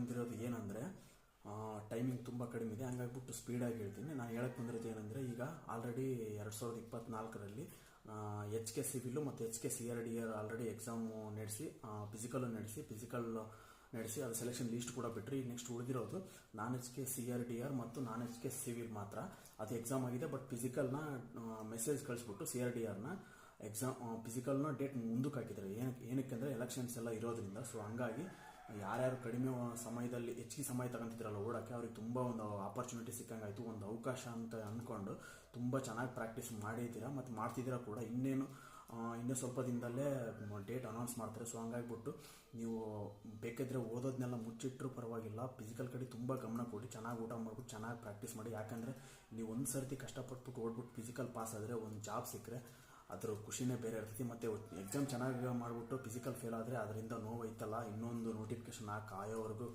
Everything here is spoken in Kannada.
ಬಂದಿರೋದು ಏನಂದರೆ ಟೈಮಿಂಗ್ ತುಂಬ ಕಡಿಮೆ ಇದೆ, ಹಂಗಾಗ್ಬಿಟ್ಟು ಸ್ಪೀಡಾಗಿ ಹೇಳ್ತೀನಿ. ನಾನು ಹೇಳಕ್ಕೆ ಬಂದಿರೋದು ಏನಂದರೆ, ಈಗ ಆಲ್ರೆಡಿ 2024ರಲ್ಲಿ ಎಚ್ ಕೆ ಸಿವಿಲು ಮತ್ತು H K C R D R already exam ನಡೆಸಿ, ಫಿಸಿಕಲ್ ನಡೆಸಿ ಅದು ಸೆಲೆಕ್ಷನ್ ಲೀಸ್ಟ್ ಕೂಡ ಬಿಟ್ಟರು. ಈಗ ನೆಕ್ಸ್ಟ್ ಉಳಿದಿರೋದು non H K C R D R ಮತ್ತು ನಾನ್ ಎಚ್ ಕೆ ಸಿವಿಲ್ ಮಾತ್ರ. ಅದು ಎಕ್ಸಾಮ್ ಆಗಿದೆ, ಬಟ್ ಫಿಸಿಕಲ್ನ ಮೆಸೇಜ್ ಕಳಿಸ್ಬಿಟ್ಟು ಸಿ ಆರ್ ಡಿ ಆರ್ನ ಫಿಸಿಕಲ್ನ ಡೇಟ್ ಮುಂದಕ್ಕೆ ಹಾಕಿದ್ದಾರೆ. ಏನಕ್ಕೆ ಅಂದರೆ ಎಲೆಕ್ಷನ್ಸ್ ಎಲ್ಲ ಇರೋದ್ರಿಂದ. ಸೊ ಹಂಗಾಗಿ ಯಾರ್ಯಾರು ಕಡಿಮೆ ಸಮಯದಲ್ಲಿ ಹೆಚ್ಚಿಗೆ ಸಮಯ ತಗೊಂತಿದ್ರಲ್ಲ ಓಡೋಕ್ಕೆ, ಅವ್ರಿಗೆ ತುಂಬ ಒಂದು ಆಪರ್ಚುನಿಟಿ ಸಿಕ್ಕಂಗಾಯಿತು, ಒಂದು ಅವಕಾಶ ಅಂತ ಅಂದ್ಕೊಂಡು ತುಂಬ ಚೆನ್ನಾಗಿ ಪ್ರಾಕ್ಟೀಸ್ ಮಾಡಿದ್ದೀರಾ ಮತ್ತು ಮಾಡ್ತಿದ್ದೀರಾ ಕೂಡ. ಇನ್ನೂ ಸ್ವಲ್ಪ ದಿನದಲ್ಲೇ ಡೇಟ್ ಅನೌನ್ಸ್ ಮಾಡ್ತಾರೆ. ಸೊ ಹಂಗಾಗಿಬಿಟ್ಟು ನೀವು ಬೇಕಾದರೆ ಓದೋದನ್ನೆಲ್ಲ ಮುಚ್ಚಿಟ್ಟರೂ ಪರವಾಗಿಲ್ಲ, ಫಿಸಿಕಲ್ ಕಡೆ ತುಂಬ ಗಮನ ಕೊಡಿ, ಚೆನ್ನಾಗಿ ಊಟ ಮಾಡ್ಬಿಟ್ಟು ಚೆನ್ನಾಗಿ ಪ್ರಾಕ್ಟೀಸ್ ಮಾಡಿ. ಯಾಕಂದರೆ ನೀವು ಒಂದು ಸರ್ತಿ ಕಷ್ಟಪಟ್ಬಿಟ್ಟು ಓಡ್ಬಿಟ್ಟು ಫಿಸಿಕಲ್ ಪಾಸ್ ಆದರೆ ಒಂದು ಜಾಬ್ ಸಿಕ್ಕರೆ ಅದ್ರ ಖುಷಿನೇ ಬೇರೆ ಇರ್ತೈತಿ. ಮತ್ತು ಎಕ್ಸಾಮ್ ಚೆನ್ನಾಗಿ ಮಾಡಿಬಿಟ್ಟು ಫಿಸಿಕಲ್ ಫೇಲ್ ಆದರೆ ಅದರಿಂದ ನೋವು ಐತಲ್ಲ, ಇನ್ನೊಂದು ನೋಟಿಫಿಕೇಶನ್ ಕಾಯೋವರೆಗೂ